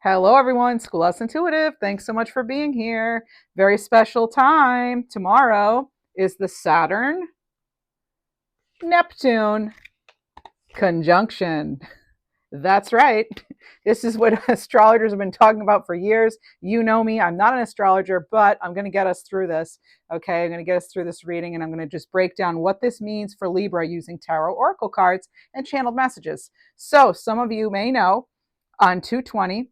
Hello, everyone. School Us Intuitive. Thanks so much for being here. Very special time. Tomorrow is the Saturn Neptune conjunction. That's right. This is what astrologers have been talking about for years. You know me. I'm not an astrologer, but I'm going to get us through this. Okay. I'm going to get us through this reading, and I'm going to just break down what this means for Libra using tarot oracle cards and channeled messages. So, some of you may know on 220,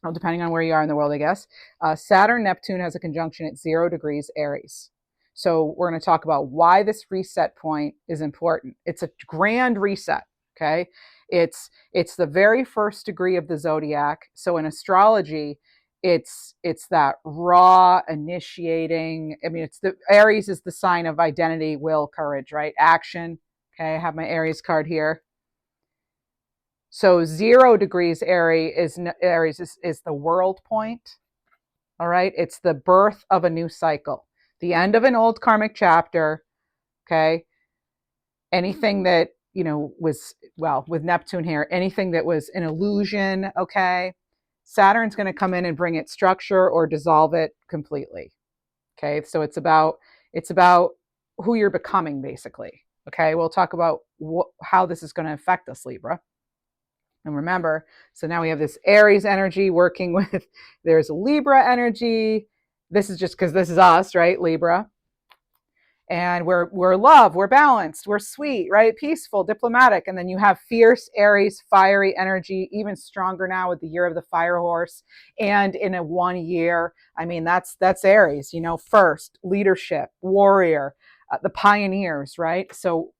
well, depending on where you are in the world, I guess, Saturn Neptune has a conjunction at 0 degrees Aries. So we're going to talk about why this reset point is important. It's a grand reset. Okay, it's the very first degree of the zodiac. So in astrology, it's that raw initiating. I mean, it's the Aries is the sign of identity, will, courage, right? Action. Okay, I have my Aries card here. So 0 degrees Aries is the world point. All right. It's the birth of a new cycle, the end of an old karmic chapter. Okay. Anything that, was, well, with Neptune here, anything that was an illusion. Okay. Saturn's going to come in and bring it structure or dissolve it completely. Okay. So it's about who you're becoming, basically. Okay. We'll talk about how this is going to affect us, Libra. And remember, so now we have this Aries energy working with, there's Libra energy. This is just because this is us, right? Libra. And we're love, we're balanced, we're sweet, right? Peaceful, diplomatic. And then you have fierce Aries, fiery energy, even stronger now with the year of the fire horse. And in a 1 year, I mean, that's Aries, first, leadership, warrior, the pioneers, right? So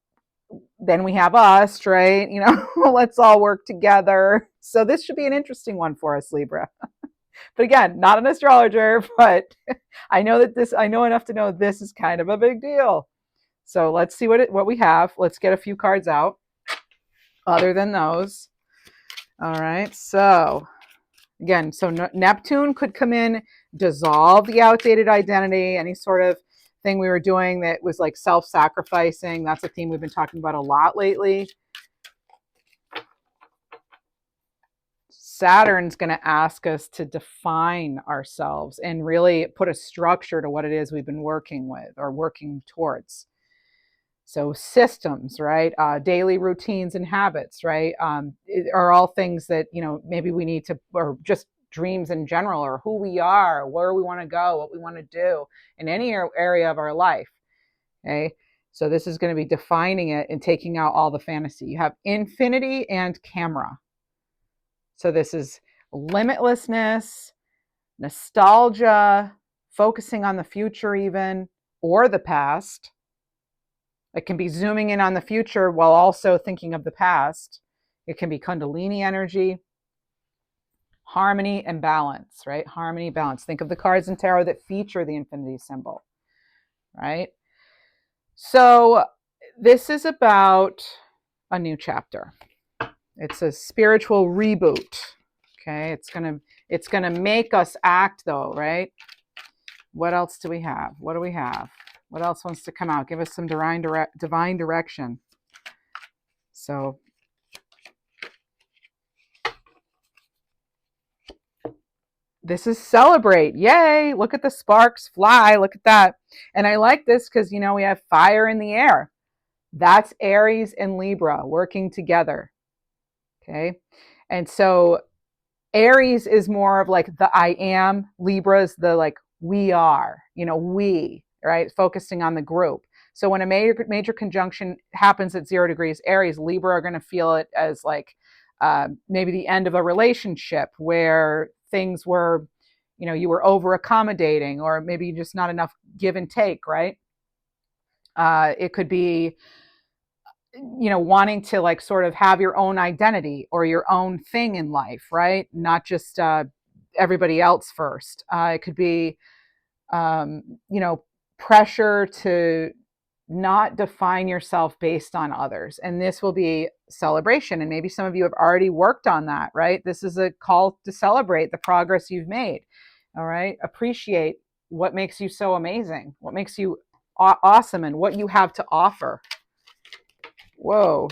then we have us, right? Let's all work together. So this should be an interesting one for us, Libra. But again, not an astrologer, but I know enough to know this is kind of a big deal. So let's see what we have. Let's get a few cards out other than those. All right. So again, Neptune could come in, dissolve the outdated identity, any sort of thing we were doing that was like self-sacrificing. That's a theme we've been talking about a lot lately. Saturn's going to ask us to define ourselves and really put a structure to what it is we've been working with or working towards. So systems, right? Daily routines and habits, right? Are all things that, maybe we need to, or just dreams in general, or who we are, where we want to go, what we want to do in any area of our life. Okay. So this is going to be defining it and taking out all the fantasy. You have infinity and camera. So this is limitlessness, nostalgia, focusing on the future even, or the past. It can be zooming in on the future while also thinking of the past. It can be Kundalini energy. Harmony and balance, right? Harmony, balance. Think of the cards in tarot that feature the infinity symbol, right? So this is about a new chapter. It's a spiritual reboot. Okay, it's gonna make us act, though, right? What else do we have? What do we have? What else wants to come out? Give us some divine direction. So this is celebrate. Yay. Look at the sparks fly. Look at that. And I like this because, we have fire in the air. That's Aries and Libra working together. Okay. And so Aries is more of like the I am. Libra is the like we are, we, right? Focusing on the group. So when a major conjunction happens at 0 degrees Aries, Libra are going to feel it as like maybe the end of a relationship where things were, you were over accommodating, or maybe just not enough give and take, right? It could be, wanting to like sort of have your own identity or your own thing in life, right? Not just everybody else first. It could be, pressure to not define yourself based on others. And this will be celebration. And maybe some of you have already worked on that, right? This is a call to celebrate the progress you've made. All right. Appreciate what makes you so amazing, what makes you awesome, and what you have to offer. Whoa.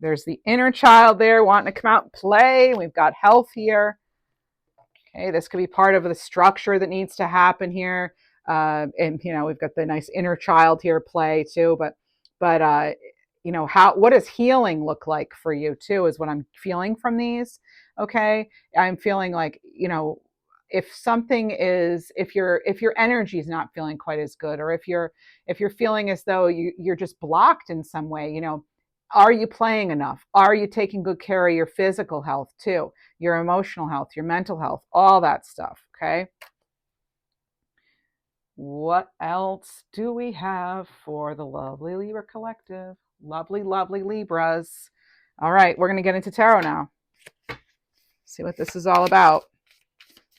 There's the inner child there wanting to come out and play. We've got health here. Okay, this could be part of the structure that needs to happen here. And we've got the nice inner child here play too. But what does healing look like for you too? Is what I'm feeling from these. Okay, I'm feeling like if your energy is not feeling quite as good, or if you're feeling as though you're just blocked in some way, are you playing enough? Are you taking good care of your physical health too? Your emotional health, your mental health, all that stuff. Okay. What else do we have for the lovely Libra collective? Lovely, lovely Libras. All right, we're going to get into tarot now. See what this is all about.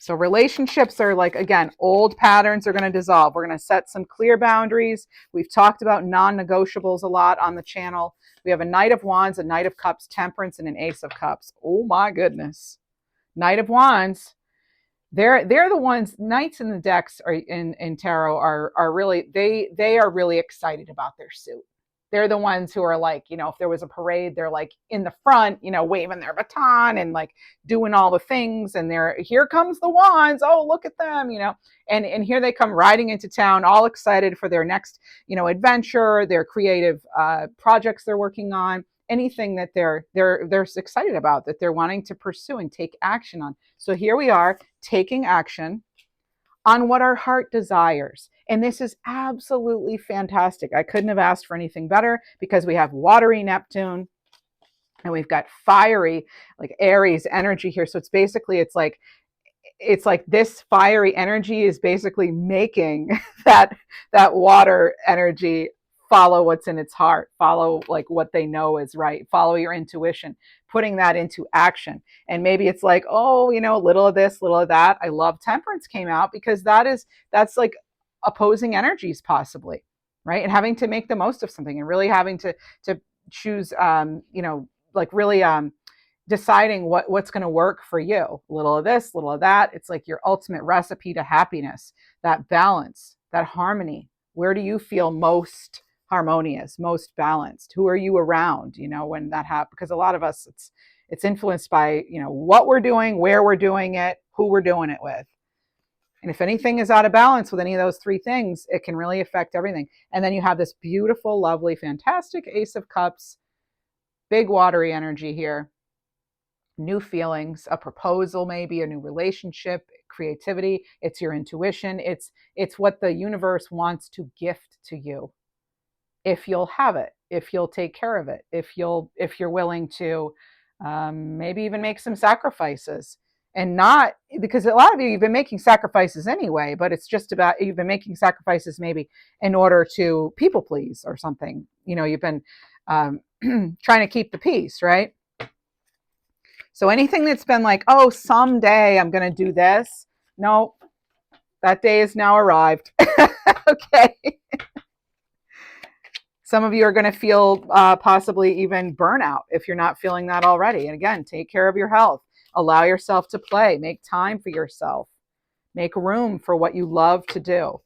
So relationships are like, again, old patterns are going to dissolve. We're going to set some clear boundaries. We've talked about non-negotiables a lot on the channel. We have a Knight of Wands, a Knight of Cups, Temperance, and an Ace of Cups. Oh my goodness. Knight of Wands. They're the ones. Knights in the decks are in tarot are really they are really excited about their suit. They're the ones who are like, if there was a parade, they're like in the front, waving their baton and like doing all the things. And here comes the wands. Oh, look at them, and here they come riding into town, all excited for their next, adventure, their creative projects they're working on, anything that they're excited about, that they're wanting to pursue and take action on. So here we are taking action on what our heart desires. And this is absolutely fantastic. I couldn't have asked for anything better, because we have watery Neptune and we've got fiery, like Aries energy here. So it's like this fiery energy is basically making that water energy follow what's in its heart, follow like what they know is right, follow your intuition, putting that into action. And maybe it's like, oh, little of this, little of that. I love Temperance came out, because that's like opposing energies possibly, right? And having to make the most of something, and really having to choose, like really deciding what's going to work for you. A little of this, little of that. It's like your ultimate recipe to happiness, that balance, that harmony. Where do you feel most harmonious, most balanced? Who are you around, when that happens? Because a lot of us, it's influenced by, what we're doing, where we're doing it, who we're doing it with. And if anything is out of balance with any of those three things, it can really affect everything. And then you have this beautiful, lovely, fantastic Ace of Cups, big watery energy here. New feelings, a proposal, maybe a new relationship, creativity. It's your intuition. It's what the universe wants to gift to you, if you'll have it, if you'll take care of it, if you're willing to maybe even make some sacrifices. And not because a lot of you've been making sacrifices anyway, but it's just about, you've been making sacrifices maybe in order to people please or something. You've been trying to keep the peace, right? So anything that's been like, oh, someday I'm going to do this. No, that day is now arrived. Okay. Some of you are going to feel possibly even burnout if you're not feeling that already. And again, take care of your health. Allow yourself to play. Make time for yourself. Make room for what you love to do.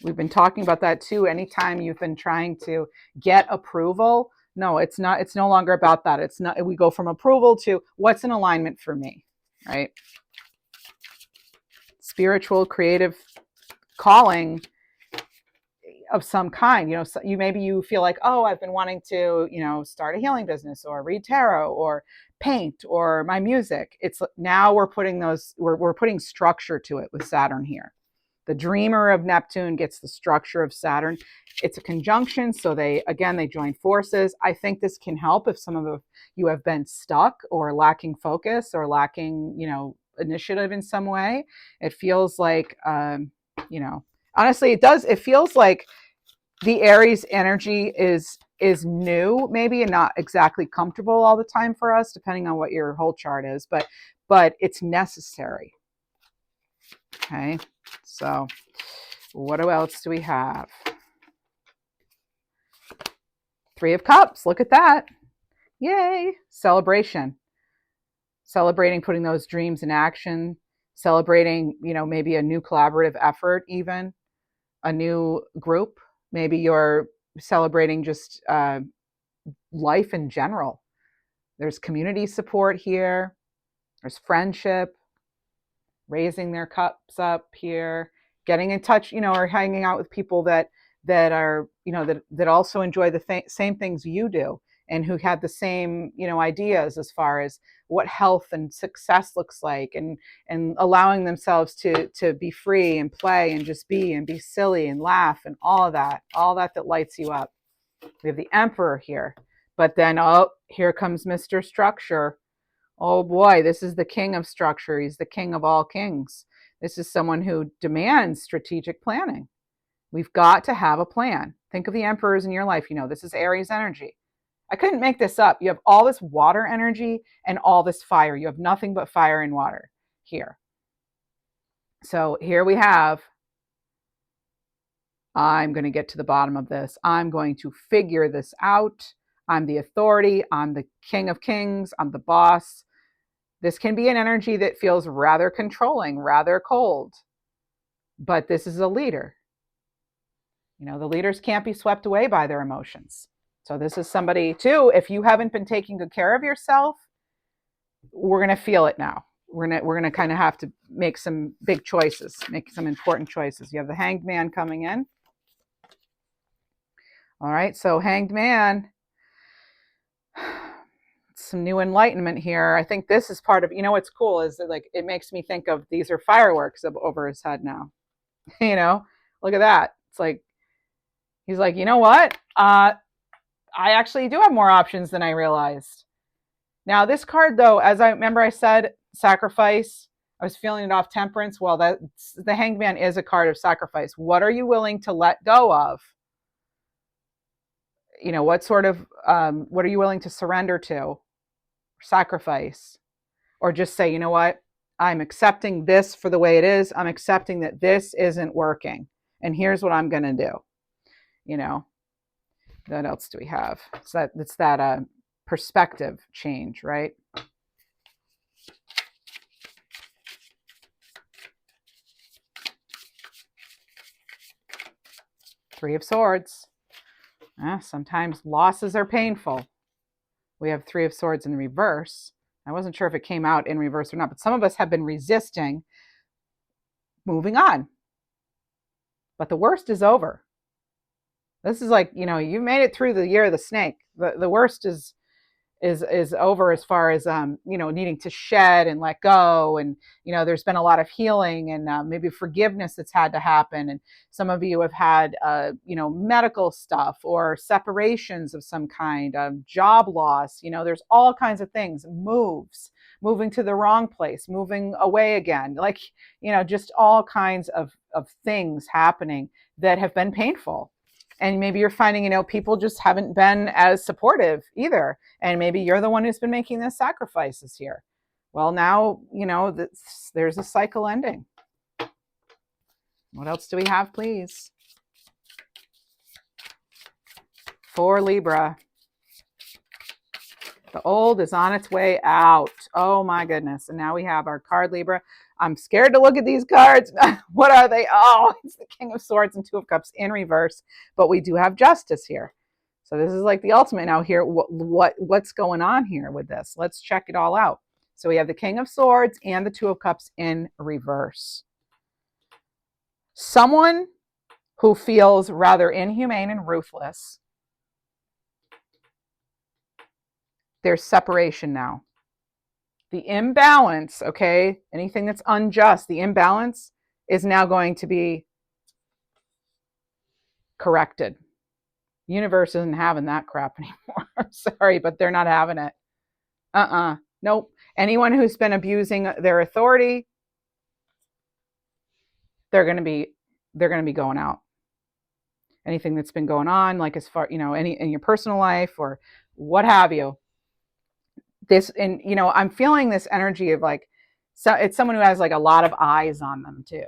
We've been talking about that too. Anytime you've been trying to get approval, no, it's not. It's no longer about that. It's not. We go from approval to what's in alignment for me, right? Spiritual, creative calling of some kind. Maybe you feel like, oh, I've been wanting to, start a healing business, or read tarot, or paint, or my music. It's now we're putting structure to it with Saturn here. The dreamer of Neptune gets the structure of Saturn. It's a conjunction, so they join forces. I think this can help if some of you have been stuck or lacking focus or lacking, initiative in some way. It feels like, honestly, it does. It feels like the Aries energy is new, maybe, and not exactly comfortable all the time for us, depending on what your whole chart is. But it's necessary. Okay. So what else do we have? Three of Cups. Look at that. Yay. Celebration. Celebrating putting those dreams in action. Celebrating, maybe a new collaborative effort, even a new group. Maybe you're celebrating just life in general. There's community support here. There's friendship, raising their cups up here, getting in touch, or hanging out with people that are, that also enjoy the same things you do, and who have the same, ideas as far as what health and success looks like, and allowing themselves to be free and play and just be and be silly and laugh and all that lights you up. We have the Emperor here, but then, oh, here comes Mr. Structure. Oh boy, this is the king of structure. He's the king of all kings. This is someone who demands strategic planning. We've got to have a plan. Think of the emperors in your life. This is Aries energy. I couldn't make this up. You have all this water energy and all this fire. You have nothing but fire and water here. So here we have, I'm going to get to the bottom of this. I'm going to figure this out. I'm the authority. I'm the king of kings. I'm the boss. This can be an energy that feels rather controlling, rather cold, but this is a leader. The leaders can't be swept away by their emotions. So this is somebody too, if you haven't been taking good care of yourself, we're going to feel it now. We're going to kind of have to make some big choices, make some important choices. You have the Hanged Man coming in. All right, so Hanged Man, some new enlightenment here. I think this is part of, what's cool is that, like, it makes me think of, these are fireworks over his head now. Look at that. It's like, he's like, you know what? I actually do have more options than I realized. Now, this card, though, as I remember, I said sacrifice. I was feeling it off Temperance. Well, the Hanged Man is a card of sacrifice. What are you willing to let go of? What sort of, what are you willing to surrender to? Sacrifice? Or just say, you know what? I'm accepting this for the way it is. I'm accepting that this isn't working. And here's what I'm going to do. What else do we have? So it's that perspective change, right? Three of Swords. Sometimes losses are painful. We have Three of Swords in reverse. I wasn't sure if it came out in reverse or not, but some of us have been resisting moving on. But the worst is over. This is like, you made it through the year of the snake. The worst is over, as far as needing to shed and let go, and there's been a lot of healing and maybe forgiveness that's had to happen, and some of you have had medical stuff or separations of some kind, job loss, there's all kinds of things, moving to the wrong place, moving away again, like just all kinds of things happening that have been painful. And maybe you're finding, people just haven't been as supportive either. And maybe you're the one who's been making the sacrifices here. Well, now, there's a cycle ending. What else do we have, please? For Libra. The old is on its way out. Oh my goodness. And now we have our card, Libra. I'm scared to look at these cards. What are they? Oh, it's the King of Swords and Two of Cups in reverse. But we do have Justice here. So this is like the ultimate now here. What's going on here with this? Let's check it all out. So we have the King of Swords and the Two of Cups in reverse. Someone who feels rather inhumane and ruthless. There's separation now. The imbalance, okay, anything that's unjust, the imbalance is now going to be corrected. The universe isn't having that crap anymore. I'm sorry, but they're not having it. Nope. Anyone who's been abusing their authority, they're going to be going out. Anything that's been going on, like as far, any in your personal life or what have you. This, and I'm feeling this energy of like, so it's someone who has like a lot of eyes on them too,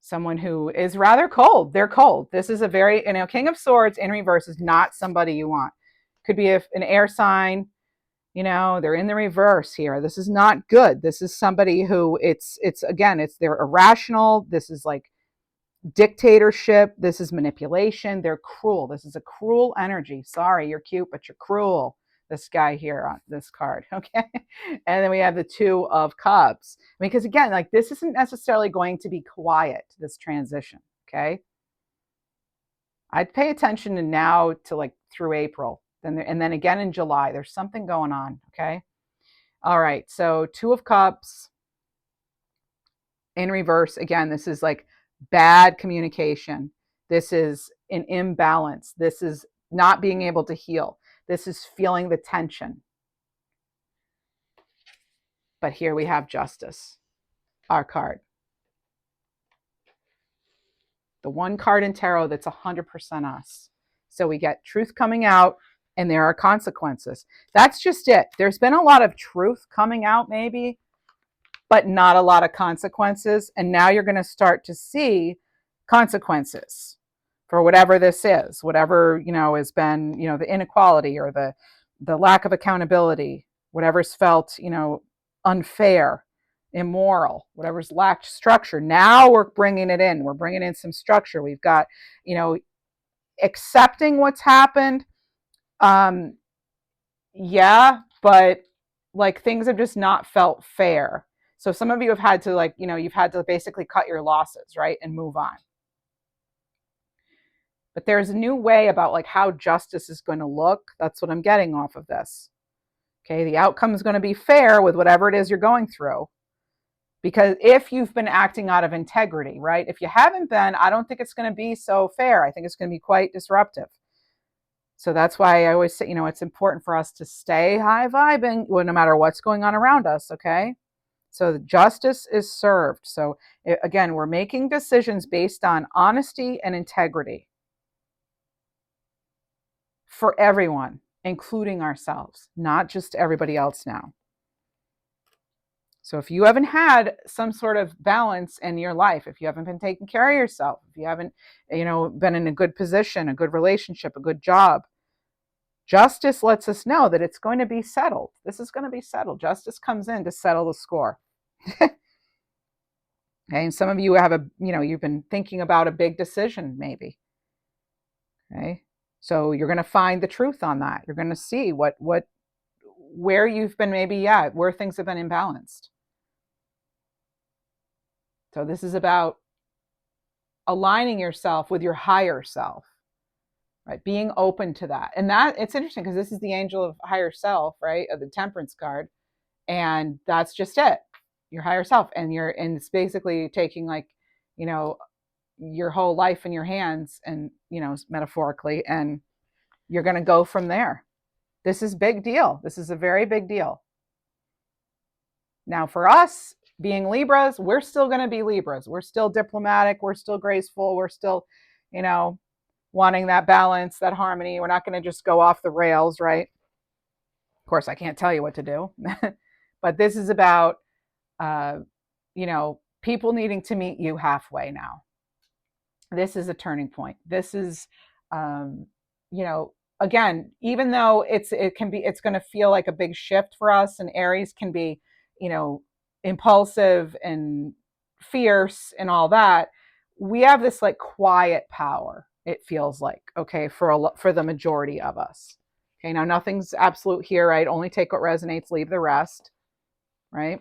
someone who is rather cold. They're cold. This is a very, King of Swords in reverse is not somebody you want. Could be an air sign, they're in the reverse here. This is not good. This is somebody who they're irrational. This is like dictatorship. This is manipulation. They're cruel. This is a cruel energy. Sorry, you're cute, but you're cruel. this guy here on this card, okay? And then we have the Two of Cups. Because again, like this isn't necessarily going to be quiet, this transition, okay? I'd pay attention to now to like through April, and then again in July. There's something going on, okay? All right, so Two of Cups in reverse. Again, this is like bad communication. This is an imbalance. This is not being able to heal. This is feeling the tension. But here we have Justice, our card. The one card in tarot that's 100% us. So we get truth coming out and there are consequences. That's just it. There's been a lot of truth coming out maybe, but not a lot of consequences. And now you're going to start to see consequences for whatever this is, whatever, has been, the inequality or the lack of accountability, whatever's felt, unfair, immoral, whatever's lacked structure. Now we're bringing it in. We're bringing in some structure. We've got, accepting what's happened. Yeah, but like things have just not felt fair. So some of you have had to you've had to basically cut your losses, right? And move on. But there's a new way about like how justice is going to look. That's what I'm getting off of this. Okay, the outcome is going to be fair with whatever it is you're going through. Because if you've been acting out of integrity, right? If you haven't been, I don't think it's going to be so fair. I think it's going to be quite disruptive. So that's why I always say, it's important for us to stay high vibing no matter what's going on around us, okay? So justice is served. So again, we're making decisions based on honesty and integrity for everyone, including ourselves, not just everybody else now. So if you haven't had some sort of balance in your life, if you haven't been taking care of yourself, if you haven't, been in a good position, a good relationship, a good job, justice lets us know that it's going to be settled. This is going to be settled. Justice comes in to settle the score. Okay, and some of you have you've been thinking about a big decision maybe. Okay, so you're going to find the truth on that. You're going to see where you've been where things have been imbalanced. So this is about aligning yourself with your higher self, right? Being open to that. And that it's interesting because this is the angel of higher self, right? Of the Temperance card. And that's just it. Your higher self. And it's basically taking your whole life in your hands and, metaphorically, and you're going to go from there. This is big deal. This is a very big deal. Now for us, being Libras, we're still going to be Libras. We're still diplomatic. We're still graceful. We're still, wanting that balance, that harmony. We're not going to just go off the rails, right? Of course, I can't tell you what to do. But this is about, people needing to meet you halfway now. This is a turning point. This is, again, even though it's going to feel like a big shift for us, and Aries can be, impulsive and fierce and all that, we have this like quiet power, it feels like, okay, for the majority of us. Okay, now nothing's absolute here, right? Only take what resonates, leave the rest, right?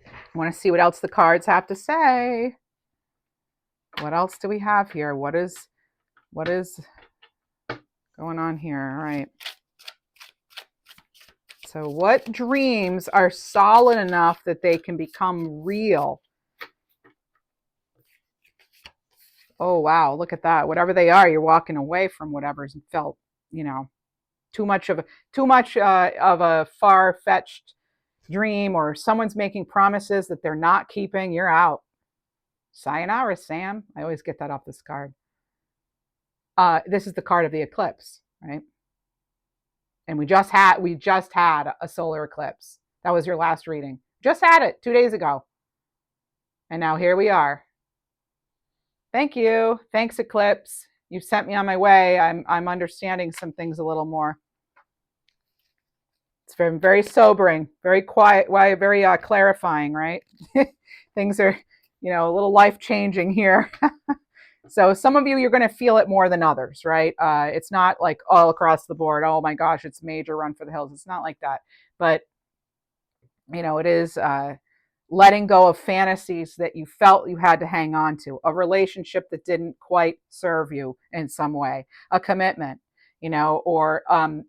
I want to see what else the cards have to say. What else do we have here? What is going on here? All right. So what dreams are solid enough that they can become real? Oh, wow. Look at that. Whatever they are, you're walking away from whatever's felt, too much of a far-fetched dream, or someone's making promises that they're not keeping. You're out. Sayonara, Sam. I always get that off this card. This is the card of the eclipse, right? And we just had a solar eclipse. That was your last reading. Just had it 2 days ago. And now here we are. Thank you. Thanks, eclipse. You sent me on my way. I'm understanding some things a little more. It's very, very sobering, very quiet, very clarifying, right? Things are, a little life-changing here. So some of you, you're going to feel it more than others, right? It's not like all across the board. Oh my gosh, it's major run for the hills. It's not like that. But, it is letting go of fantasies that you felt you had to hang on to, a relationship that didn't quite serve you in some way, a commitment, or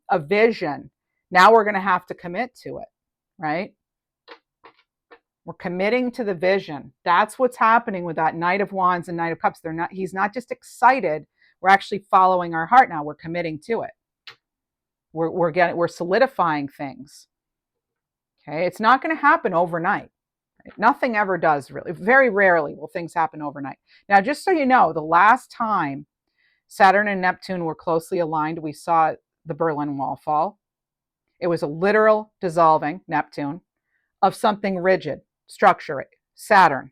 a vision. Now we're going to have to commit to it, right? We're committing to the vision. That's what's happening with that Knight of Wands and Knight of Cups. He's not just excited. We're actually following our heart now. We're committing to it. We're solidifying things. Okay. It's not going to happen overnight. Nothing ever does, really. Very rarely will things happen overnight. Now, just so you know, the last time Saturn and Neptune were closely aligned, we saw the Berlin Wall fall. It was a literal dissolving, Neptune, of something rigid, structure, Saturn.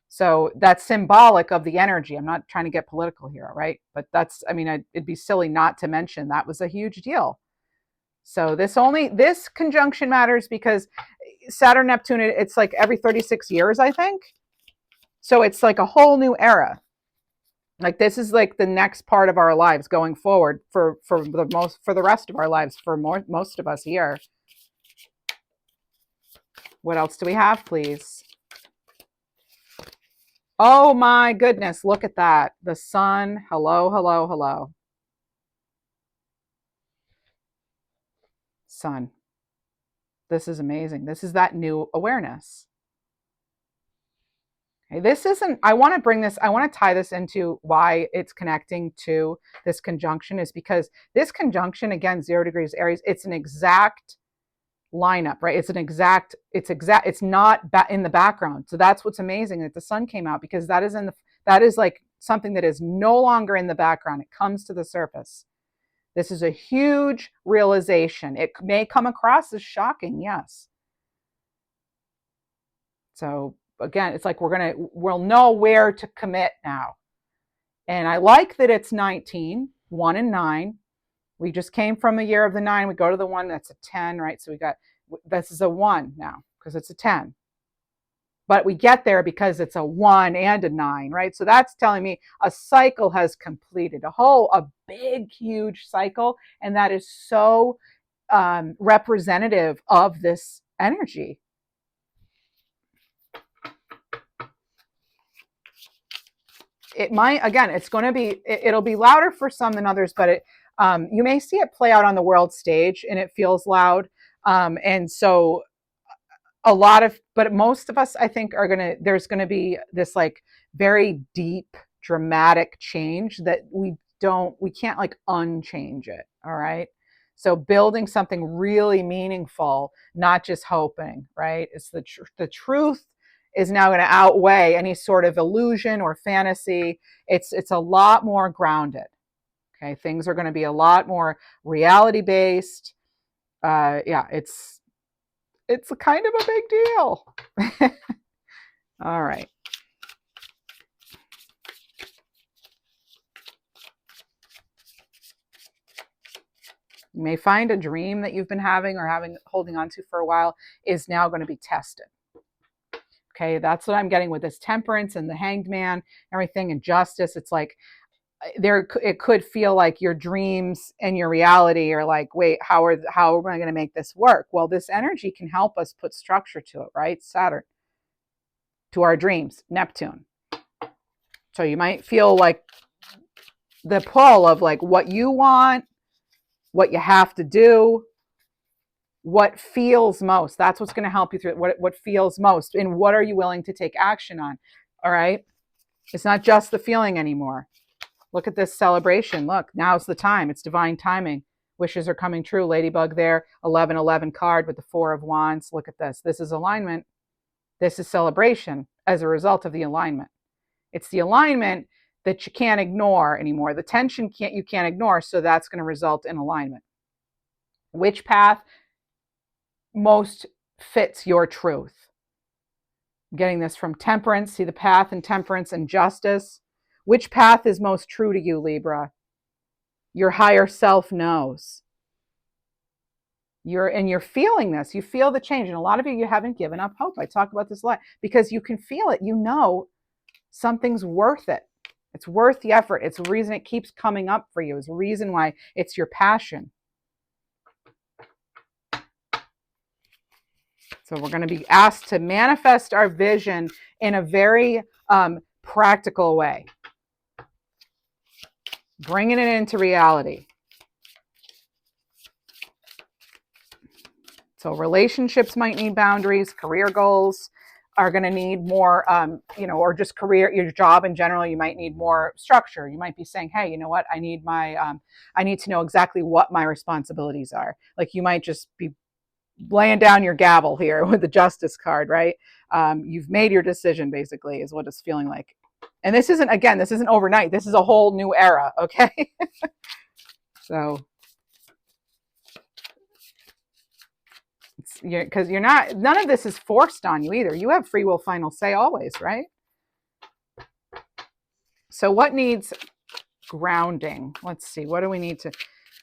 So that's symbolic of the energy. I'm not trying to get political here, right? But it'd be silly not to mention that was a huge deal. So this conjunction matters because Saturn Neptune, it's like every 36 years, I think. So it's like a whole new era. Like this is like the next part of our lives going forward for the rest of our lives for most of us here. What else do we have, please? Oh my goodness, look at that. The sun. Hello, hello, hello. Sun. This is amazing. This is that new awareness. Okay, I want to tie this into why it's connecting to this conjunction is because this conjunction, again, 0 degrees Aries, it's an exact lineup, right? It's not in the background. So that's what's amazing that the sun came out because that is like something that is no longer in the background. It comes to the surface. This is a huge realization. It may come across as shocking, yes. So again, it's like we'll know where to commit now. And I like that it's 19, 1 and 9. We just came from a year of the 9. We go to the 1, that's a 10, right? So this is a 1 now because it's a 10. But we get there because it's a 1 and a 9, right? So that's telling me a cycle has completed, a big, huge cycle. And that is so representative of this energy. It might, again, it'll be louder for some than others, but you may see it play out on the world stage and it feels loud. And so but most of us, I think, there's going to be this like very deep, dramatic change that we can't like unchange it. All right. So building something really meaningful, not just hoping, right? It's the truth is now going to outweigh any sort of illusion or fantasy. It's a lot more grounded. Okay. Things are going to be a lot more reality based. It's a kind of a big deal. All right. You may find a dream that you've been having or holding on to for a while is now going to be tested. Okay, that's what I'm getting with this Temperance and the Hanged Man, everything, and Justice. It's like it could feel like your dreams and your reality are like, wait, how am I going to make this work? Well, this energy can help us put structure to it, right? Saturn, to our dreams, Neptune. So you might feel like the pull of like what you want, what you have to do, what feels most. That's what's going to help you through it. What feels most, and what are you willing to take action on? All right. It's not just the feeling anymore. Look at this celebration. Look, now's the time. It's divine timing. Wishes are coming true. Ladybug there, 1111 card with the 4 of Wands. Look at this. This is alignment. This is celebration as a result of the alignment. It's the alignment that you can't ignore anymore. The tension you can't ignore, so that's going to result in alignment. Which path most fits your truth? I'm getting this from Temperance. See the path in Temperance and Justice. Which path is most true to you, Libra? Your higher self knows. You're feeling this. You feel the change. And a lot of you haven't given up hope. I talk about this a lot because you can feel it. You know something's worth it. It's worth the effort. It's the reason it keeps coming up for you. It's the reason why it's your passion. So we're going to be asked to manifest our vision in a very practical way, bringing it into reality. So relationships might need boundaries. Career goals are going to need more, or just career, your job in general, you might need more structure. You might be saying, hey, you know what? I need to know exactly what my responsibilities are. Like you might just be laying down your gavel here with the justice card, right? You've made your decision, basically, is what it's feeling like. And this isn't overnight. This is a whole new era, okay? So, because none of this is forced on you either. You have free will, final say always, right? So what needs grounding? Let's see. What do we need to?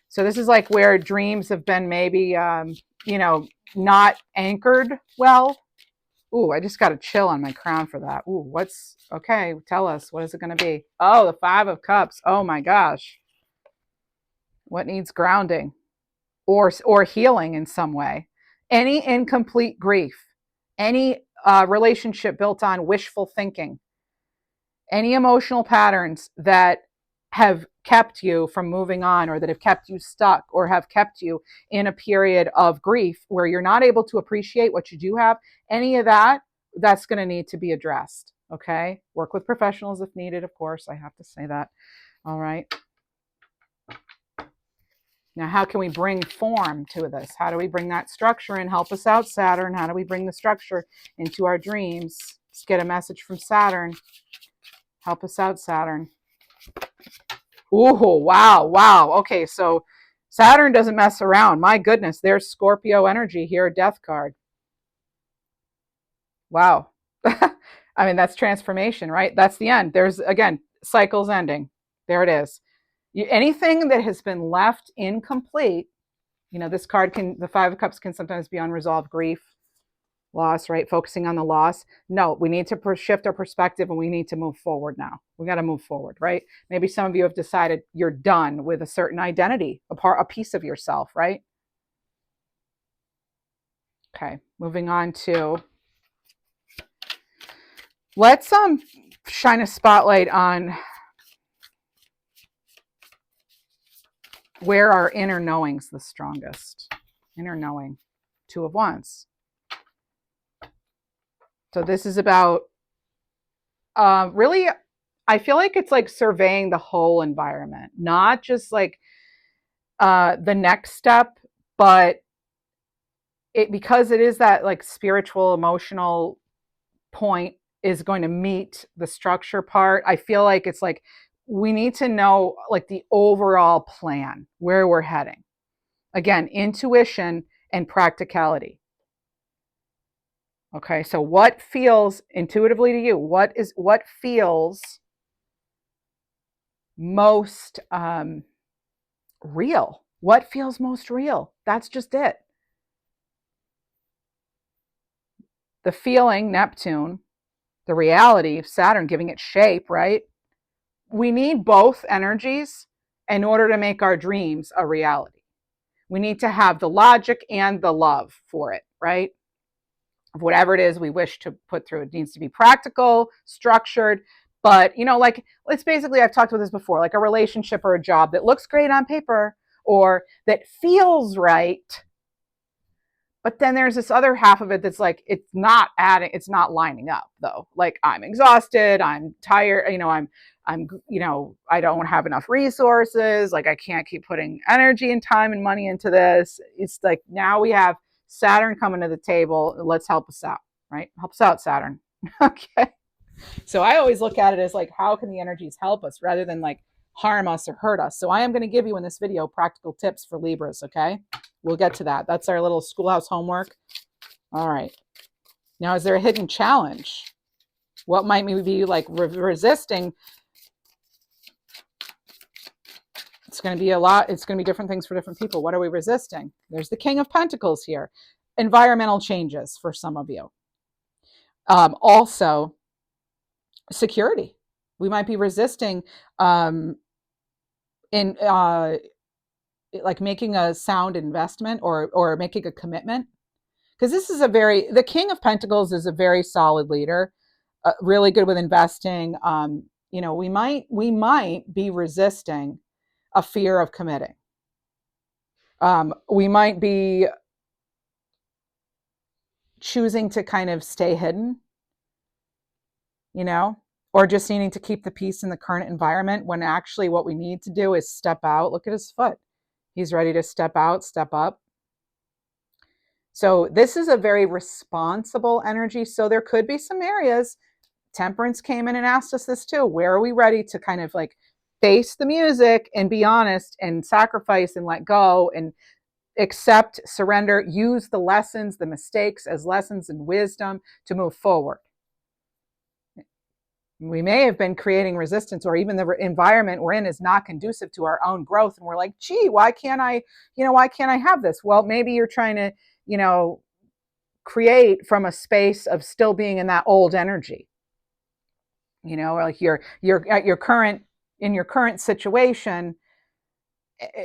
So this is like where dreams have been maybe, not anchored well. Ooh, I just got a chill on my crown for that. Ooh, okay, tell us, what is it going to be? Oh, the 5 of Cups. Oh my gosh. What needs grounding or healing in some way? Any incomplete grief, any relationship built on wishful thinking, any emotional patterns that have kept you from moving on, or that have kept you stuck, or have kept you in a period of grief where you're not able to appreciate what you do have, any of that's going to need to be addressed. Okay. Work with professionals if needed. Of course, I have to say that. All right. Now, how can we bring form to this? How do we bring that structure in? Help us out, Saturn. How do we bring the structure into our dreams? Let's get a message from Saturn. Help us out, Saturn. Ooh, wow. Okay, so Saturn doesn't mess around. My goodness, there's Scorpio energy here, Death card. Wow. I mean, that's transformation, right? That's the end. There's, again, cycles ending. There it is. Anything that has been left incomplete, this card the 5 of Cups can sometimes be unresolved grief, loss, right? Focusing on the loss. No, we need to shift our perspective, and we need to move forward now. We got to move forward, right? Maybe some of you have decided you're done with a certain identity, a piece of yourself, right? Okay, moving on to, let's shine a spotlight on where our inner knowing's the strongest. Inner knowing, 2 of Wands. So this is about really, I feel like it's like surveying the whole environment, not just like the next step, but because it is that like spiritual, emotional point is going to meet the structure part. I feel like it's like we need to know like the overall plan, where we're heading. Again, intuition and practicality. Okay, so what feels intuitively to you? What feels most real? What feels most real? That's just it. The feeling, Neptune, the reality, Saturn giving it shape, right? We need both energies in order to make our dreams a reality. We need to have the logic and the love for it, right? Whatever it is we wish to put through, it needs to be practical, structured, but like it's basically, I've talked about this before, like a relationship or a job that looks great on paper or that feels right, but then there's this other half of it that's like it's not lining up though. Like I'm exhausted, I'm tired, I'm I don't have enough resources, like I can't keep putting energy and time and money into this. It's like now we have Saturn coming to the table. Let's help us out, right? Help us out, Saturn. Okay. So I always look at it as like, how can the energies help us rather than like harm us or hurt us? So I am going to give you in this video practical tips for Libras, okay? We'll get to that. That's our little schoolhouse homework. All right. Now, is there a hidden challenge? What might we be like resisting? It's going to be a lot. It's going to be different things for different people. What are we resisting? There's the King of Pentacles here. Environmental changes for some of you. Also, security. We might be resisting in like making a sound investment or making a commitment, because this is the King of Pentacles is a very solid leader, really good with investing. We might be resisting a fear of committing. We might be choosing to kind of stay hidden, or just needing to keep the peace in the current environment, when actually what we need to do is step out. Look at his foot. He's ready to step out, step up. So this is a very responsible energy. So there could be some areas. Temperance came in and asked us this too. Where are we ready to kind of like face the music and be honest and sacrifice and let go and accept, surrender, use the lessons, the mistakes as lessons and wisdom to move forward. We may have been creating resistance, or even the environment we're in is not conducive to our own growth. And we're like, gee, why can't I have this? Well, maybe you're trying to, create from a space of still being in that old energy, or like you're at your current situation,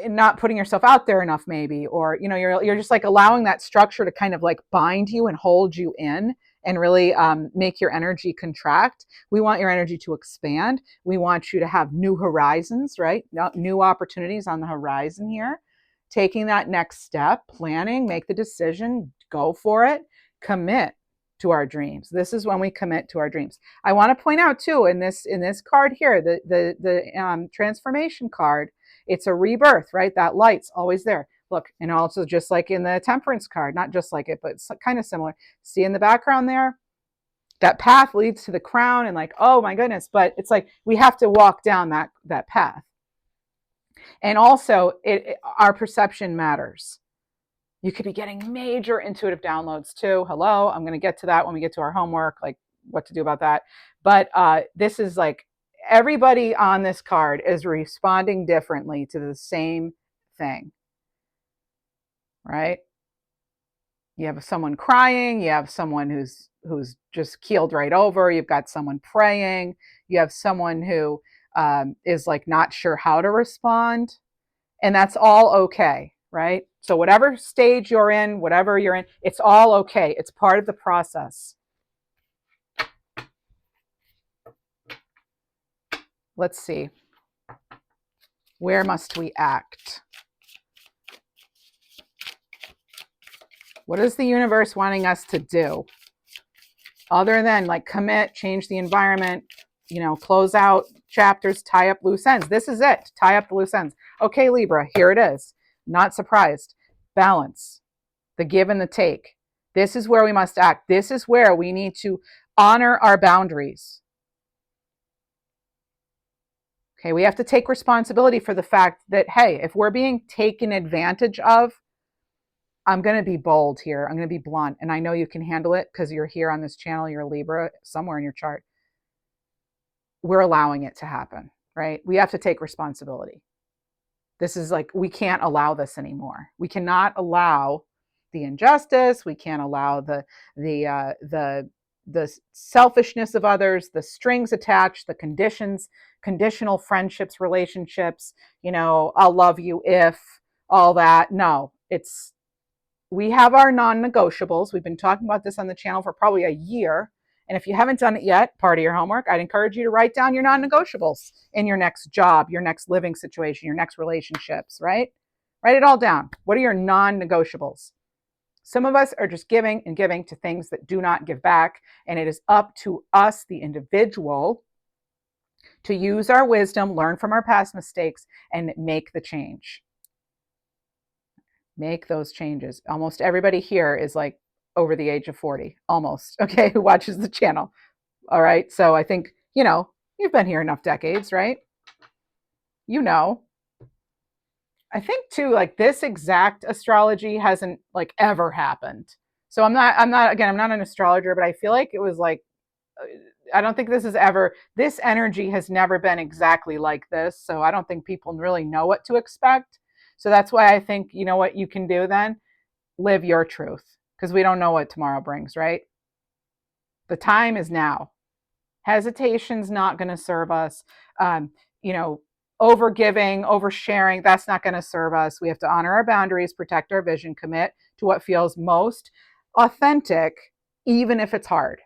not putting yourself out there enough, maybe, or you're just like allowing that structure to kind of like bind you and hold you in and really make your energy contract. We want your energy to expand. We want you to have new horizons, right? New opportunities on the horizon here. Taking that next step, planning, make the decision, go for it, commit to our dreams. This is when we commit to our dreams. I want to point out too, in this card here, the transformation card, it's a rebirth, right? That light's always there. Look, and also just like in the temperance card, not just like it, but it's kind of similar. See in the background there? That path leads to the crown, and like, oh my goodness, but it's like we have to walk down that path. And also, our perception matters. You could be getting major intuitive downloads too. Hello, I'm going to get to that when we get to our homework, like what to do about that. But this is like everybody on this card is responding differently to the same thing, right? You have someone crying, you have someone who's just keeled right over, you've got someone praying, you have someone who is like not sure how to respond, and that's all okay, right? So whatever stage you're in, whatever you're in, it's all okay. It's part of the process. Let's see. Where must we act? What is the universe wanting us to do? Other than like commit, change the environment, close out chapters, tie up loose ends. This is it. Tie up the loose ends. Okay, Libra, here it is. Not surprised. Balance. The give and the take. This is where we must act. This is where we need to honor our boundaries. Okay, we have to take responsibility for the fact that, hey, if we're being taken advantage of, I'm going to be bold here. I'm going to be blunt. And I know you can handle it because you're here on this channel. You're a Libra somewhere in your chart. We're allowing it to happen, right? We have to take responsibility. This is like, we can't allow this anymore. We cannot allow the injustice. We can't allow the selfishness of others, the strings attached, the conditional friendships, relationships, I'll love you if, all that. No, we have our non-negotiables. We've been talking about this on the channel for probably a year. And if you haven't done it yet, part of your homework, I'd encourage you to write down your non-negotiables in your next job, your next living situation, your next relationships, right? Write it all down. What are your non-negotiables? Some of us are just giving and giving to things that do not give back. And it is up to us, the individual, to use our wisdom, learn from our past mistakes, and make the change. Make those changes. Almost everybody here is like over the age of 40, almost, okay, who watches the channel. All right. So I think, you've been here enough decades, right? I think too, like this exact astrology hasn't like ever happened. So I'm not an astrologer, but I feel like it was like, I don't think this energy has never been exactly like this. So I don't think people really know what to expect. So that's why I think, what you can do then? Live your truth, because we don't know what tomorrow brings, right? The time is now. Hesitation's not going to serve us. You know, over giving, oversharing, that's not going to serve us. We have to honor our boundaries, protect our vision, commit to what feels most authentic, even if it's hard.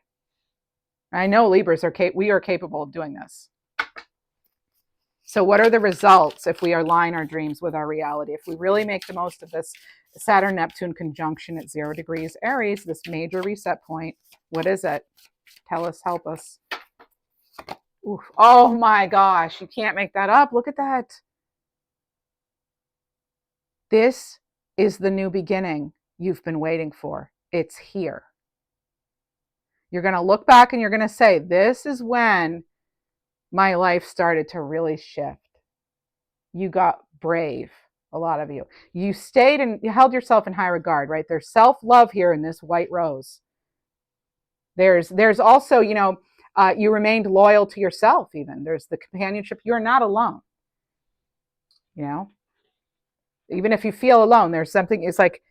I know Libras we are capable of doing this. So what are the results if we align our dreams with our reality? If we really make the most of this Saturn Neptune conjunction at 0 degrees Aries, this major reset point, what is it? Tell us, help us. Oof. Oh my gosh, you can't make that up. Look at that. This is the new beginning you've been waiting for. It's here. You're going to look back and you're going to say, this is when my life started to really shift. You got brave, a lot of you. You stayed and you held yourself in high regard, right? There's self-love here in this white rose. There's also, you know, you remained loyal to yourself even. There's the companionship. You're not alone. You know, even if you feel alone, there's something, it's like,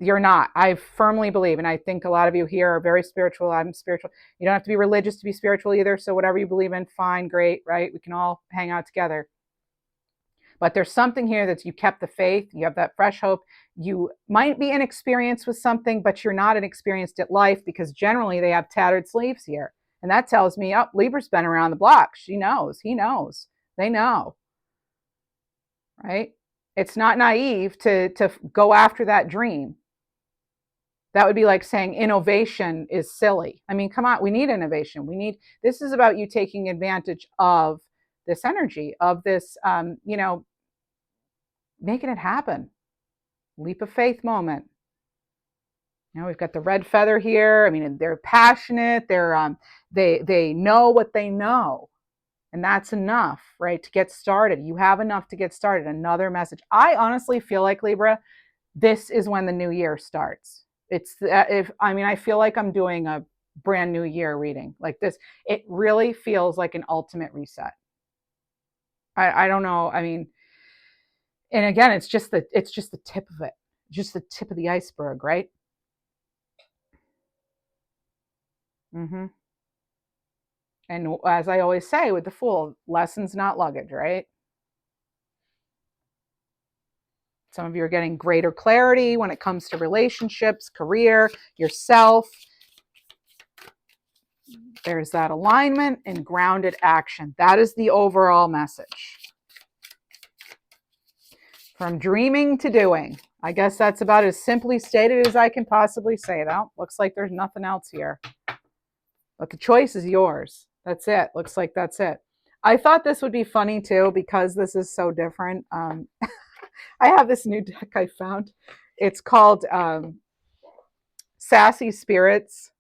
you're not. I firmly believe, and I think a lot of you here are very spiritual. I'm spiritual. You don't have to be religious to be spiritual either. So whatever you believe in, fine, great, right? We can all hang out together. But there's something here that you kept the faith. You have that fresh hope. You might be inexperienced with something, but you're not inexperienced at life, because generally they have tattered sleeves here. And that tells me, oh, Libra's been around the block. She knows. He knows. They know. Right? It's not naive to go after that dream. That would be like saying innovation is silly. I mean, come on, we need innovation. This is about you taking advantage of this energy, of this, you know, making it happen. Leap of faith moment. You know, we've got the red feather here. I mean, they're passionate. They know what they know. And that's enough, right? To get started. You have enough to get started. Another message. I honestly feel like, Libra, this is when the new year starts. I feel like I'm doing a brand new year reading like this. It really feels like an ultimate reset. I don't know. I mean, and again, it's just the tip of it, just the tip of the iceberg, right? Mm-hmm. And as I always say with the Fool, lessons not luggage, right? Some of you are getting greater clarity when it comes to relationships, career, yourself. There's that alignment and grounded action. That is the overall message. From dreaming to doing. I guess that's about as simply stated as I can possibly say it. Oh, looks like there's nothing else here. But the choice is yours. That's it. Looks like that's it. I thought this would be funny too, because this is so different. I have this new deck I found. It's called Sassy Spirits.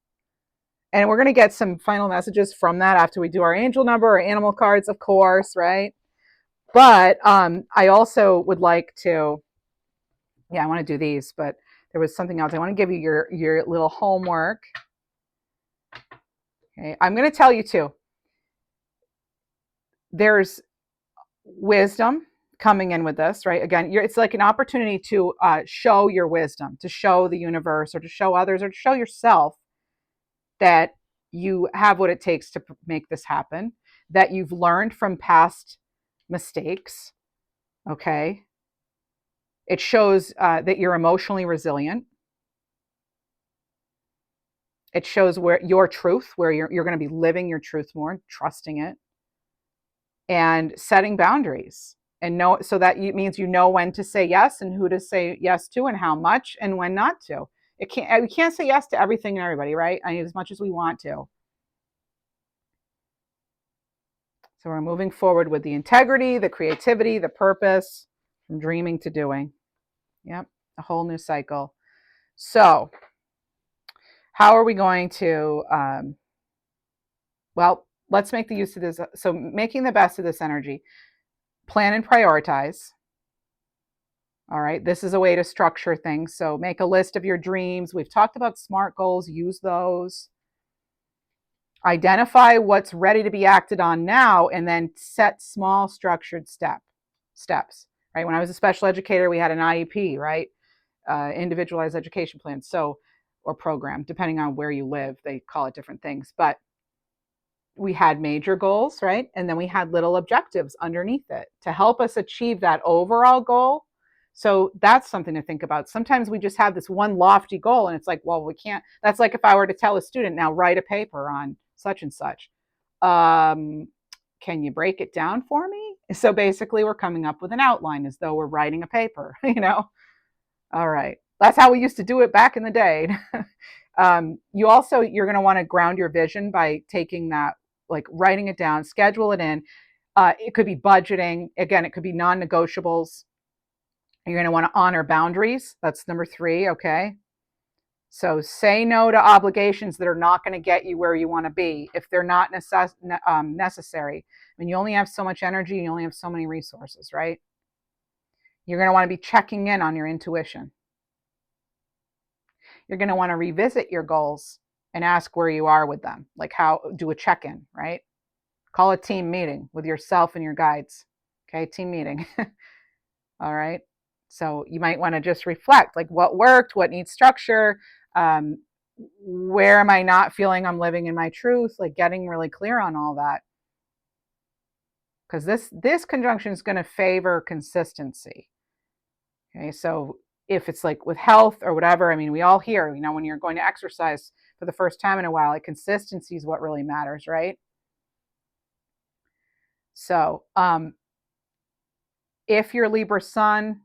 And we're going to get some final messages from that after we do our angel number, or animal cards, of course, right? But I also would like to, I want to do these, but there was something else. I want to give you your little homework. Okay, I'm going to tell you too. There's wisdom coming in with this, right? Again, it's like an opportunity to show your wisdom, to show the universe, or to show others, or to show yourself that you have what it takes to make this happen, that you've learned from past mistakes, okay? It shows that you're emotionally resilient. It shows where your truth, where you're going to be living your truth more, trusting it, and setting boundaries. And so that means you know when to say yes and who to say yes to and how much, and when not to. We can't say yes to everything and everybody, right? I mean, as much as we want to. So we're moving forward with the integrity, the creativity, the purpose, from dreaming to doing. Yep, a whole new cycle. So how are we going to, let's make the use of this. So making the best of this energy. Plan and prioritize. All right, this is a way to structure things. So make a list of your dreams. We've talked about SMART goals. Use those. Identify what's ready to be acted on now, and then set small structured steps. Right? When I was a special educator, we had an IEP, right? Individualized education plan, or program, depending on where you live. They call it different things. But we had major goals, right? And then we had little objectives underneath it to help us achieve that overall goal. So that's something to think about. Sometimes we just have this one lofty goal and it's like, well, we can't. That's like if I were to tell a student, now write a paper on such and such. Can you break it down for me? So basically we're coming up with an outline as though we're writing a paper, All right. That's how we used to do it back in the day. You're going to want to ground your vision by taking that, like writing it down, schedule it in. It could be budgeting. Again, it could be non-negotiables. You're going to want to honor boundaries. That's number 3. Okay. So say no to obligations that are not going to get you where you want to be if they're not necessary. I mean, you only have so much energy. You only have so many resources, right? You're going to want to be checking in on your intuition. You're going to want to revisit your goals and ask where you are with them. Like do a check-in, right? Call a team meeting with yourself and your guides. Okay, team meeting. All right. So you might want to just reflect, like what worked, what needs structure, where am I not feeling I'm living in my truth, like getting really clear on all that. Because this conjunction is going to favor consistency. Okay, so if it's like with health or whatever, I mean, we all hear, when you're going to exercise for the first time in a while, like consistency is what really matters, right? So if you're Libra sun,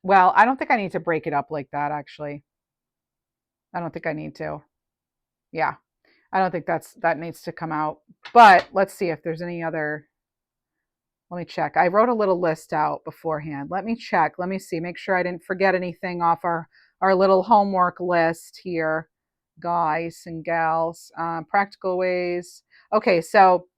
well, I don't think I need to break it up like that, actually. I don't think I need to. Yeah, I don't think that needs to come out. But let's see if there's any other. Let me check. I wrote a little list out beforehand. Let me check. Let me see. Make sure I didn't forget anything off our little homework list here, guys and gals. Practical ways. Okay, so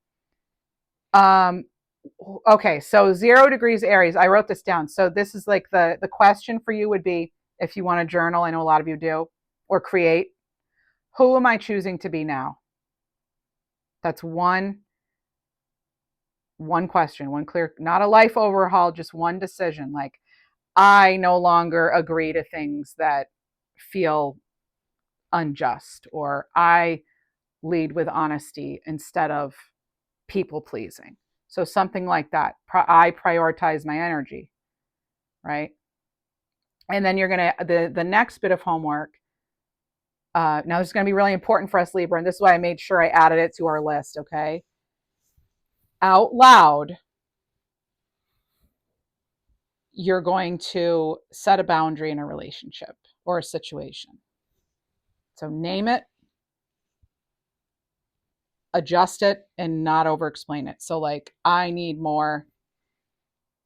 0 degrees Aries. I wrote this down. So this is like the question for you would be, if you want to journal, I know a lot of you do, or create, who am I choosing to be now? That's one question, one clear, not a life overhaul, just one decision. Like, I no longer agree to things that feel unjust, or I lead with honesty instead of people pleasing. So something like that. I prioritize my energy, right? And then you're going to, the next bit of homework, now this is going to be really important for us, Libra, and this is why I made sure I added it to our list, okay? Out loud, you're going to set a boundary in a relationship or a situation. So name it, adjust it, and not over explain it. So like, I need more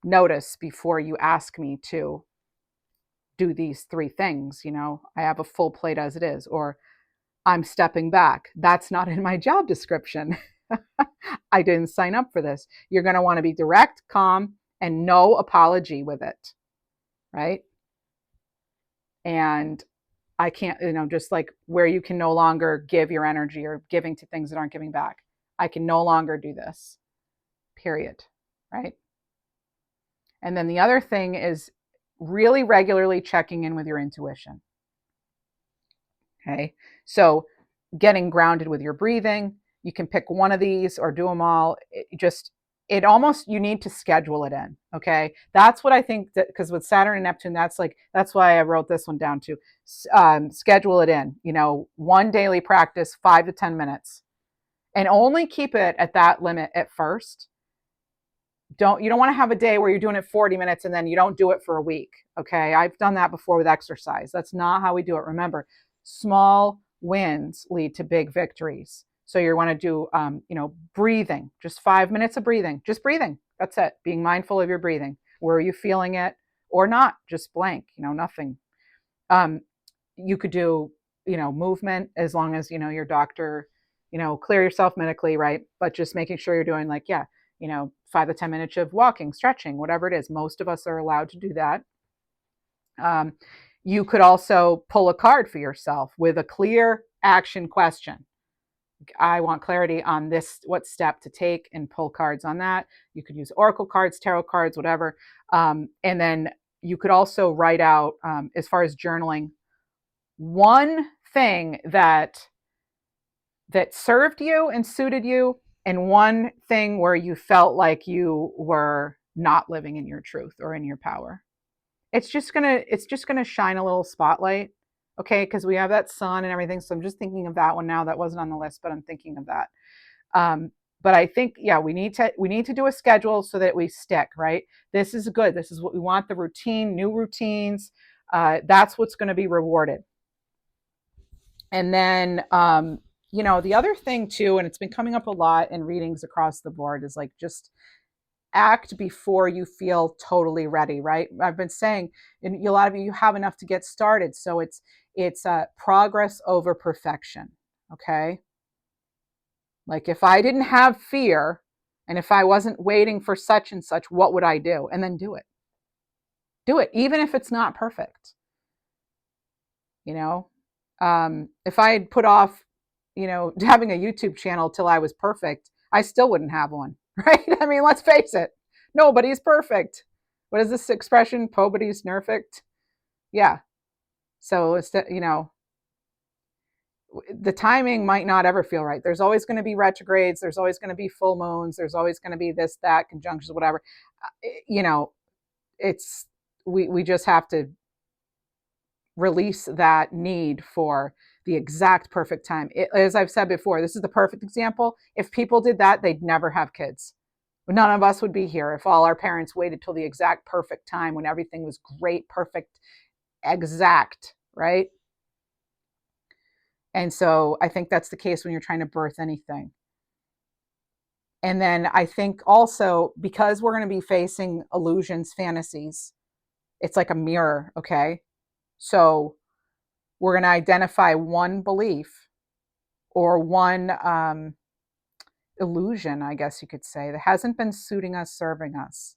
notice before you ask me to do these 3 things. I have a full plate as it is, or I'm stepping back. That's not in my job description. I didn't sign up for this. You're going to want to be direct, calm, and no apology with it, right? And I can't, just like where you can no longer give your energy or giving to things that aren't giving back. I can no longer do this, period, right? And then the other thing is really regularly checking in with your intuition. Okay, so getting grounded with your breathing. You can pick one of these or do them all. You need to schedule it in. Okay, that's what I think, that because with Saturn and Neptune, that's why I wrote this one down too. Schedule it in. One daily practice, 5 to 10 minutes, and only keep it at that limit at first. You don't want to have a day where you're doing it 40 minutes and then you don't do it for a week. Okay, I've done that before with exercise. That's not how we do it. Remember, small wins lead to big victories. So you want to do, breathing, just 5 minutes of breathing, just breathing. That's it. Being mindful of your breathing. Where are you feeling it or not? Just blank, nothing. You could do, movement, as long as, your doctor, clear yourself medically, right? But just making sure you're doing 5 to 10 minutes of walking, stretching, whatever it is. Most of us are allowed to do that. You could also pull a card for yourself with a clear action question. I want clarity on this, what step to take, and pull cards on that. You could use oracle cards, tarot cards, whatever. And then you could also write out, as far as journaling, one thing that that served you and suited you, and one thing where you felt like you were not living in your truth or in your power. It's just gonna shine a little spotlight, okay? Because we have that sun and everything. So I'm just thinking of that one now. That wasn't on the list, but I'm thinking of that. Um, but I think, yeah, we need to do a schedule so that we stick, right? This is good. This is what we want, the routine, new routines. That's what's going to be rewarded. And then, the other thing too, and it's been coming up a lot in readings across the board, is like just act before you feel totally ready, right? I've been saying, and a lot of you have enough to get started. So it's progress over perfection. Okay. Like if I didn't have fear and if I wasn't waiting for such and such, what would I do? And then do it. Do it, even if it's not perfect. You know, if I had put off, having a YouTube channel till I was perfect, I still wouldn't have one, right? I mean, let's face it, nobody's perfect. What is this expression? Nobody's perfect. Yeah. So it's the timing might not ever feel right. There's always going to be retrogrades. There's always going to be full moons. There's always going to be this, that, conjunctions, whatever. You know, it's we just have to release that need for the exact perfect time. As I've said before, this is the perfect example. If people did that, they'd never have kids. None of us would be here if all our parents waited till the exact perfect time when everything was great, perfect, exact, right? And so I think that's the case when you're trying to birth anything. And then I think also because we're going to be facing illusions, fantasies, it's like a mirror, okay? So we're going to identify one belief or one illusion, I guess you could say, that hasn't been suiting us, serving us.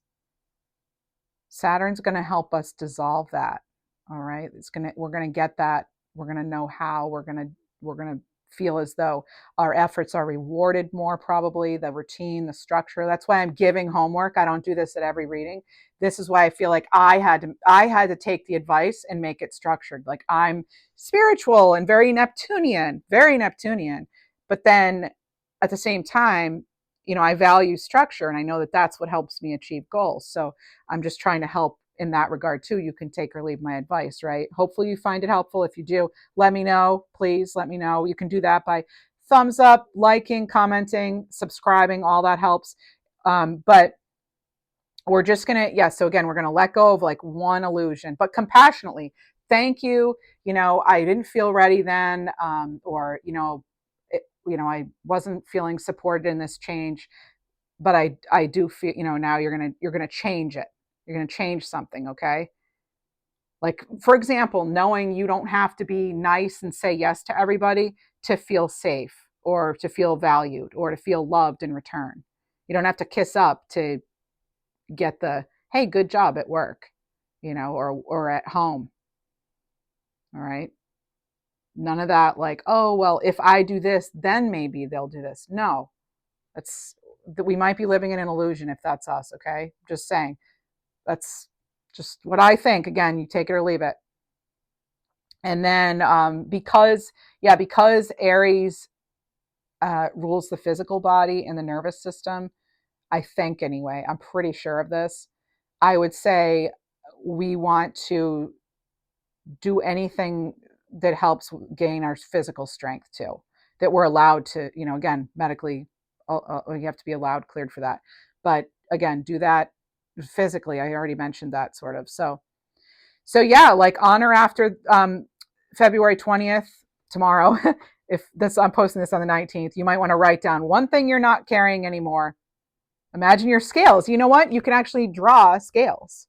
Saturn's going to help us dissolve that. All right. We're going to get that. We're going to know how. We're going to feel as though our efforts are rewarded more, probably the routine, the structure. That's why I'm giving homework. I don't do this at every reading. This is why I feel like I had to take the advice and make it structured. Like I'm spiritual and very Neptunian, very Neptunian. But then at the same time, I value structure and I know that that's what helps me achieve goals. So I'm just trying to help in that regard too. You can take or leave my advice, right? Hopefully you find it helpful. If you do, let me know. Please let me know. You can do that by thumbs up, liking, commenting, subscribing. All that helps. But we're just going to, yeah. So again, we're going to let go of like one illusion, but compassionately. Thank you. I didn't feel ready then, or, I wasn't feeling supported in this change, but I do feel, now you're gonna change it. You're gonna change something, okay? Like for example, knowing you don't have to be nice and say yes to everybody to feel safe or to feel valued or to feel loved in return. You don't have to kiss up to get the hey, good job at work, or at home. All right. None of that like, oh well, if I do this, then maybe they'll do this. No, that's that we might be living in an illusion if that's us, okay? Just saying. That's just what I think. Again, you take it or leave it. And then because Aries rules the physical body and the nervous system, I think anyway, I'm pretty sure of this. I would say we want to do anything that helps gain our physical strength too, that we're allowed to, again, medically, you have to be allowed, cleared for that. But again, do that physically. I already mentioned that sort of. So yeah, like on or after February 20th, tomorrow, if this, I'm posting this on the 19th, you might want to write down one thing you're not carrying anymore. Imagine your scales. You know what? You can actually draw scales.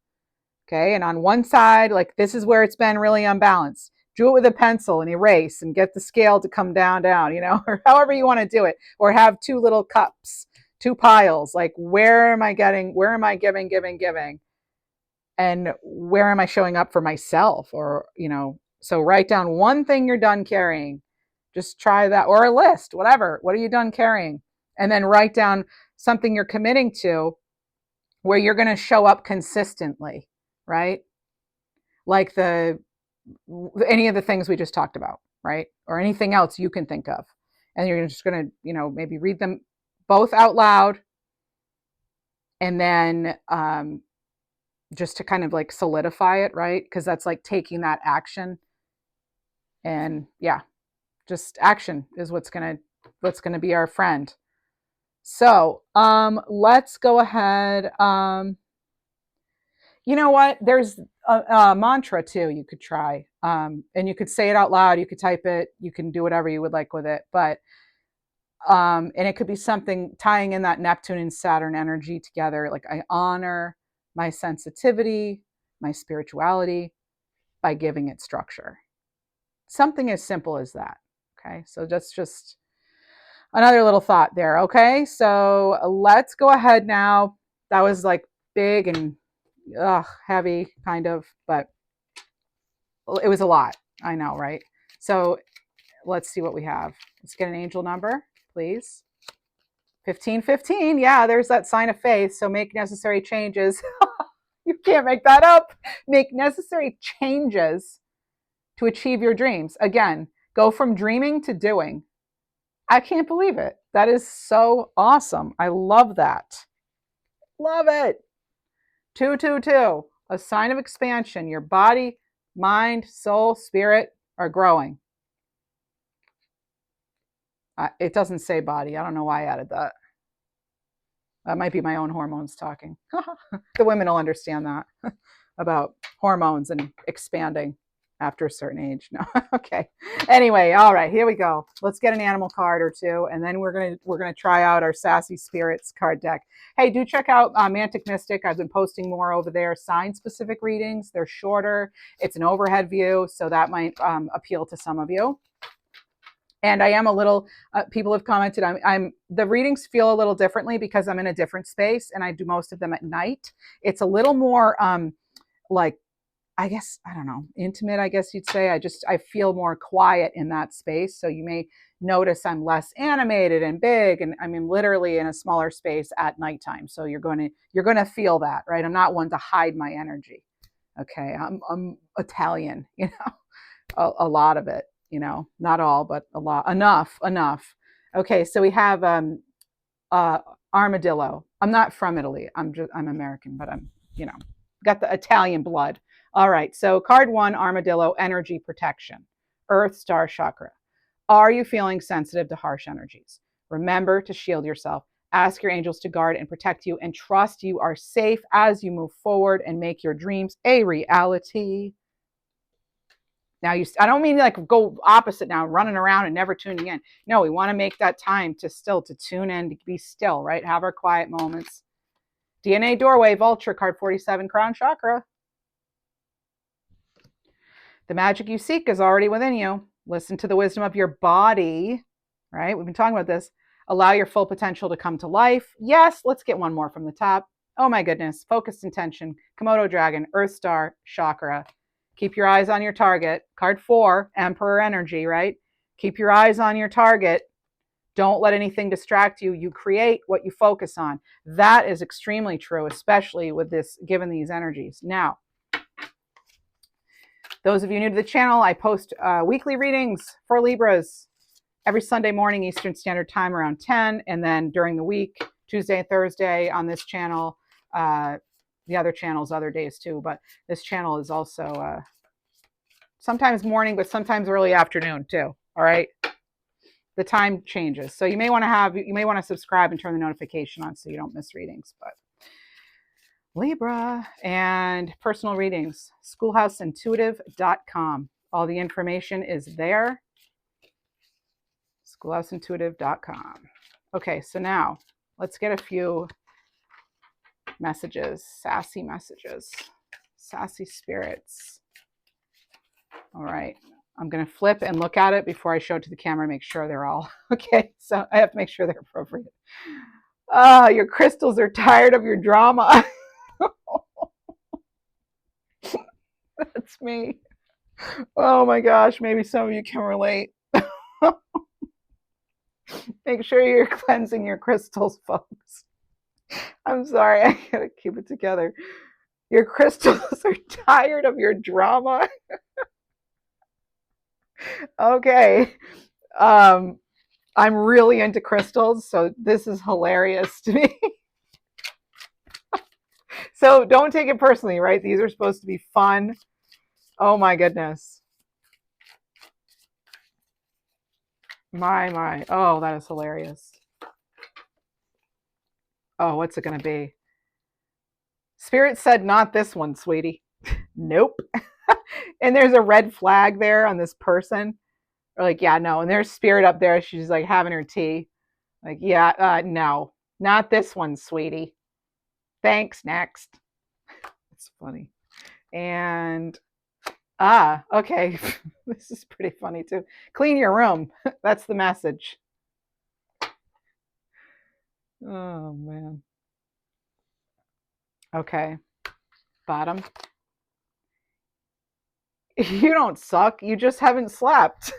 Okay. And on one side, like this is where it's been really unbalanced. Do it with a pencil and erase and get the scale to come down, or however you want to do it. Or have two little cups, two piles. Like, where am I giving? And where am I showing up for myself? Or, so write down one thing you're done carrying. Just try that, or a list, whatever. What are you done carrying? And then write down something you're committing to where you're going to show up consistently, right? Like any of the things we just talked about, right? Or anything else you can think of. And you're just going to, you know, maybe read them both out loud. And then just to kind of like solidify it, right? Because that's like taking that action. And yeah, just action is what's going to be our friend. So let's go ahead. You know what? There's a mantra too you could try. And you could say it out loud. You could type it. You can do whatever you would like with it. But and it could be something tying in that Neptune and Saturn energy together. Like, I honor my sensitivity, my spirituality by giving it structure. Something as simple as that. Okay. So that's just another little thought there. Okay. So let's go ahead now. That was like big and heavy kind of, but it was a lot. I know, right? So let's see what we have. Let's get an angel number, please. 1515. Yeah, there's that sign of faith. So make necessary changes. You can't make that up. Make necessary changes to achieve your dreams. Again, go from dreaming to doing. I can't believe it. That is so awesome. I love that. Love it. 222. A sign of expansion. Your body, mind, soul, spirit are growing. It doesn't say body. I don't know why I added that. That might be my own hormones talking. The women will understand that about hormones and expanding after a certain age. No, okay. Anyway, all right, here we go. Let's get an animal card or two, and then we're gonna try out our Sassy Spirits card deck. Hey, do check out Mantic Mystic. I've been posting more over there. Sign-specific readings. They're shorter. It's an overhead view, so that might appeal to some of you. And I am a little, people have commented, the readings feel a little differently because I'm in a different space and I do most of them at night. It's a little more like, I guess, I don't know, intimate, I guess you'd say. I feel more quiet in that space. So you may notice I'm less animated and big, and I mean, literally in a smaller space at nighttime. So you're going to feel that, right? I'm not one to hide my energy. Okay. I'm Italian, you know, a lot of it. You know, not all, but a lot, enough. Okay, so we have armadillo. I'm not from Italy. I'm American, but I'm, you know, got the Italian blood. All right, so card 1, armadillo, energy protection, earth star chakra. Are you feeling sensitive to harsh energies? Remember to shield yourself. Ask your angels to guard and protect you, and trust you are safe as you move forward and make your dreams a reality. Now, I don't mean like go opposite now, running around and never tuning in. No, we want to make that time to tune in, to be still, right? Have our quiet moments. DNA doorway, vulture, card 47, crown chakra. The magic you seek is already within you. Listen to the wisdom of your body, right? We've been talking about this. Allow your full potential to come to life. Yes, let's get one more from the top. Oh my goodness. Focused intention, Komodo dragon, earth star, chakra. Keep your eyes on your target. Card 4, Emperor energy, right? Keep your eyes on your target. Don't let anything distract you. You create what you focus on. That is extremely true, especially with this, given these energies. Now, those of you new to the channel, I post weekly readings for Libras every Sunday morning, Eastern Standard Time around 10. And then during the week, Tuesday and Thursday on this channel, the other channels, other days too, but this channel is also sometimes morning, but sometimes early afternoon too. All right. The time changes. So you may want to subscribe and turn the notification on so you don't miss readings. But Libra and personal readings, schoolhouseintuitive.com. All the information is there. Schoolhouseintuitive.com. Okay. So now let's get a few messages, sassy spirits. All right, I'm going to flip and look at it before I show it to the camera, make sure they're all okay. So I have to make sure they're appropriate. Your crystals are tired of your drama. That's me. Oh my gosh, maybe some of you can relate. Make sure you're cleansing your crystals, folks. I'm sorry, I gotta keep it together. Your crystals are tired of your drama. Okay. I'm really into crystals, so this is hilarious to me. So don't take it personally, right? These are supposed to be fun. Oh my goodness. My. Oh, that is hilarious. Oh, what's it going to be? Spirit said, not this one, sweetie. Nope. And there's a red flag there on this person. Or like, yeah, no. And there's Spirit up there. She's like having her tea. Like, yeah, no, not this one, sweetie. Thanks, next. It's funny. And, okay. This is pretty funny too. Clean your room. That's the message. Oh, man. Okay. Bottom. You don't suck. You just haven't slept.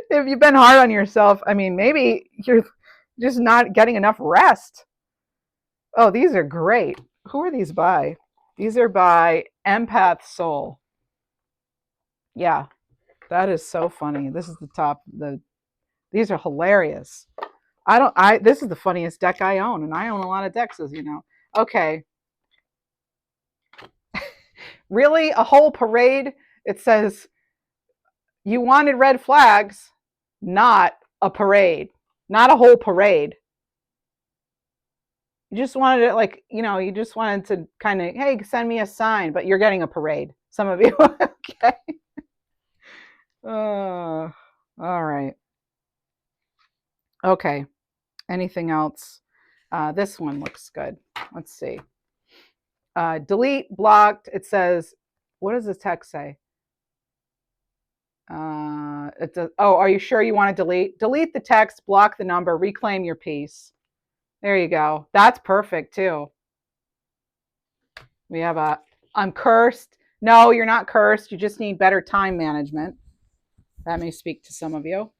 If you've been hard on yourself, I mean, maybe you're just not getting enough rest. Oh, these are great. Who are these by? These are by Empath Soul. Yeah, that is so funny. This is the top. These are hilarious. This is the funniest deck I own, and I own a lot of decks, as you know. Okay. Really? A whole parade? It says you wanted red flags, not a parade, not a whole parade. You just wanted it, like, you just wanted to kind of, hey, send me a sign, but you're getting a parade. Some of you. Okay. All right. Okay. Anything else? This one looks good. Let's see. Delete, blocked. It says, what does this text say? Are you sure you want to delete? Delete the text, block the number, reclaim your peace. There you go. That's perfect too. We have I'm cursed. No, you're not cursed. You just need better time management. That may speak to some of you.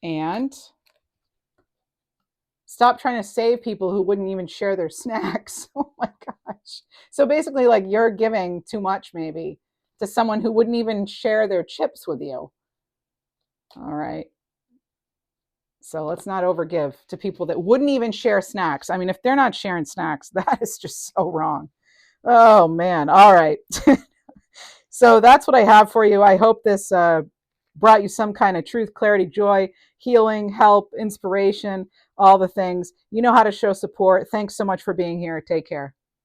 And stop trying to save people who wouldn't even share their snacks. Oh my gosh. So basically, like, you're giving too much maybe to someone who wouldn't even share their chips with you. All right. So let's not overgive to people that wouldn't even share snacks. I mean, if they're not sharing snacks, that is just so wrong. Oh man. All right. So that's what I have for you. I hope this brought you some kind of truth, clarity, joy, healing, help, inspiration, all the things. You know how to show support. Thanks so much for being here. Take care.